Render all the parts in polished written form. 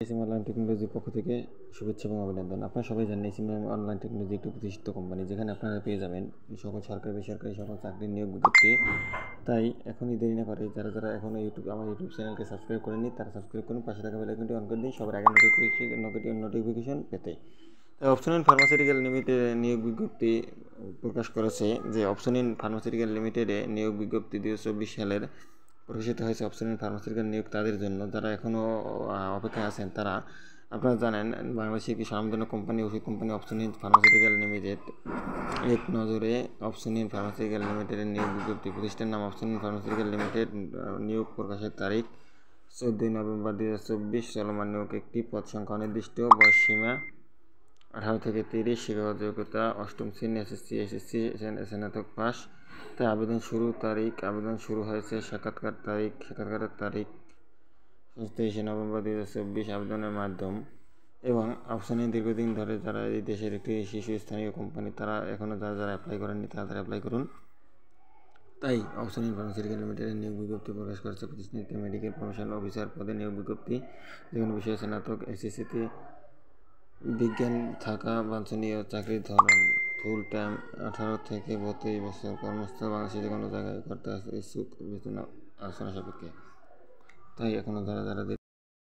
SM online টেকনোলজির পক্ষ থেকে শুভেচ্ছা এবং অভিনন্দন। আপনারা সবাই জানেন এসএম অনলাইন টেকনোলজি একটি প্রতিষ্ঠিত কোম্পানি, যেখানে আপনারা পেয়ে যাবেন সকল সরকারি বেসরকারি সকল চাকরির নিয়োগ বিজ্ঞপ্তি। তাই এখনই দেরি না করে যারা এখনও আমার ইউটিউব চ্যানেলকে সাবস্ক্রাইব করেননি তারা সাবস্ক্রাইব করুন, পাশে থাকা বেল আইকনটি অন করে দিন সবার আগে নোটিফিকেশন পেতে। তাই অপশন ইন ফার্মাসিউটিক্যাল লিমিটেড নিয়োগ বিজ্ঞপ্তি প্রকাশ করেছে যে অপশন ইন ফার্মাসিউটিক্যাল লিমিটেডে নিয়োগ বিজ্ঞপ্তি 2024 সালের প্রকাশিত হয়েছে। অপশন ইন ফার্মাসিউটিক্যাল নিয়োগ তাদের জন্য যারা এখনও অপেক্ষায় আছেন। তারা আপনারা জানেন বাংলাদেশের একটি স্বনামধন্য কোম্পানি, ওষুধ company option in pharmaceutical limited এক নজরে অপশন ইন ফার্মাসিউটিক্যাল লিমিটেডের নিয়োগ বিজ্ঞপ্তি। প্রতিষ্ঠানের নাম অপশন ইন ফার্মাসিউটিক্যাল লিমিটেড। নিয়োগ প্রকাশের তারিখ 14 নভেম্বর 2024। চলমান নিয়োগ একটি পদ সংখ্যা অনির্দিষ্ট। বয়স সীমা 18 থেকে 30। শিক্ষাগত যোগ্যতা অষ্টম শ্রেণী, এসএসসি স্নাতক পাস। তাই আবেদন শুরু হয়েছে। সাক্ষাৎকারের তারিখ 23 নভেম্বর 2024। আবেদনের মাধ্যম এবং অপশনে দীর্ঘদিন ধরে যারা এই দেশের একটি শীর্ষস্থানীয় কোম্পানি, তারা এখনও যারা অ্যাপ্লাই করেননি তারা অ্যাপ্লাই করুন। তাই অপশন ইন ফার্মাসিউটিক্যাল লিমিটেডের নিয়োগ বিজ্ঞপ্তি প্রকাশ করেছে। প্রতিষ্ঠানটিতে মেডিকেল প্রমোশন অফিসার পদে নিয়োগ বিজ্ঞপ্তি। যেকোনো বিষয়ে স্নাতক, এসএসসিতে বিজ্ঞান থাকা বাঞ্ছনীয়। চাকরির ধরন ফুল টাইম, 18 থেকে 32 বছর। কর্মস্থল বাংলাদেশের যে কোনো জায়গায় করতে আসতে ইচ্ছুক, বেতন আলোচনা সাপেক্ষে। তাই এখনও যারা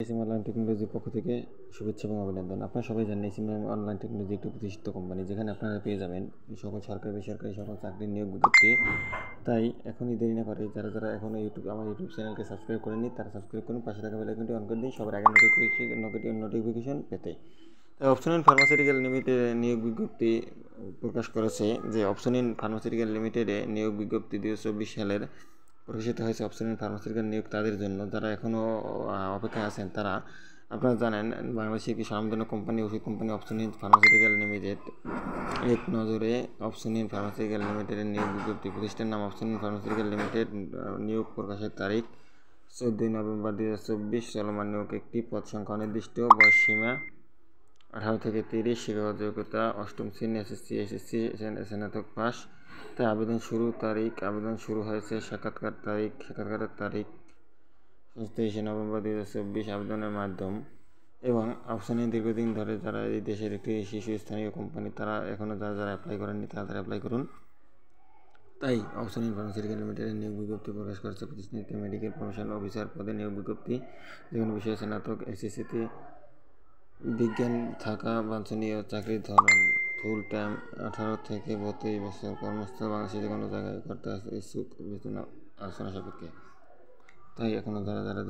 এসএম অনলাইন টেকনোলজির পক্ষ থেকে শুভেচ্ছা এবং অভিনন্দন। আপনারা সবাই জানেন এসএম অনলাইন টেকনোলজি একটি প্রতিষ্ঠিত কোম্পানি, যেখানে আপনারা পেয়ে যাবেন সকল সরকারি বেসরকারি সকল চাকরির নিয়োগ বিজ্ঞপ্তি। তাই এখনই দেরি না করে যারা এখনও আমার ইউটিউব চ্যানেলকে সাবস্ক্রাইব করেননি তারা সাবস্ক্রাইব করুন, পাশে থাকা বেল আইকনটি অন করে দিন সবার আগে নোটিফিকেশন পেতে। তাই অপশন ইন ফার্মাসিউটিক্যাল লিমিটেড নিয়োগ বিজ্ঞপ্তি প্রকাশ করেছে যে অপশন ইন ফার্মাসিউটিক্যাল লিমিটেডে নিয়োগ বিজ্ঞপ্তি 2024 সালের প্রকাশিত হয়েছে। অপশন ইন ফার্মাসিউটিক্যাল নিয়োগ তাদের জন্য যারা এখনও অপেক্ষায় আছেন। তারা আপনারা জানেন বাংলাদেশের একটি স্বনামধন্য কোম্পানি, ওষুধ company option in pharmaceutical limited এক নজরে অপশন ইন ফার্মাসিউটিক্যাল লিমিটেডের নিয়োগ বিজ্ঞপ্তি। প্রতিষ্ঠানের নাম অপশন ইন ফার্মাসিউটিক্যাল লিমিটেড। নিয়োগ প্রকাশের তারিখ 14 নভেম্বর 2024। চলমান নিয়োগ একটি পদ সংখ্যা অনির্দিষ্ট। বয়স সীমা 18 থেকে 30। শিক্ষাগত যোগ্যতা অষ্টম শ্রেণী, এসএসসি স্নাতক পাস। তাই আবেদন শুরু হয়েছে। সাক্ষাৎকারের তারিখ 23 নভেম্বর 2024। আবেদনের মাধ্যম এবং অপশনে দীর্ঘদিন ধরে যারা এই দেশের একটি শীর্ষস্থানীয় কোম্পানি, তারা এখনও যারা অ্যাপ্লাই করেননি তারা অ্যাপ্লাই করুন। তাই অপশন ইন ফার্মাসিউটিক্যাল লিমিটেডের নিয়োগ বিজ্ঞপ্তি প্রকাশ করেছে। প্রতিষ্ঠানটিতে মেডিকেল প্রমোশন অফিসার পদে নিয়োগ বিজ্ঞপ্তি। যেকোনো বিষয়ে স্নাতক, এসএসসিতে বিজ্ঞান থাকা বাঞ্ছনীয়। চাকরির ধরন ফুল টাইম, 18 থেকে 32 বছর। কর্মস্থল বাংলাদেশের যে কোনো জায়গায় করতে আসতে ইচ্ছুক, বেতন আলোচনা সাপেক্ষে। তাই এখনও যারা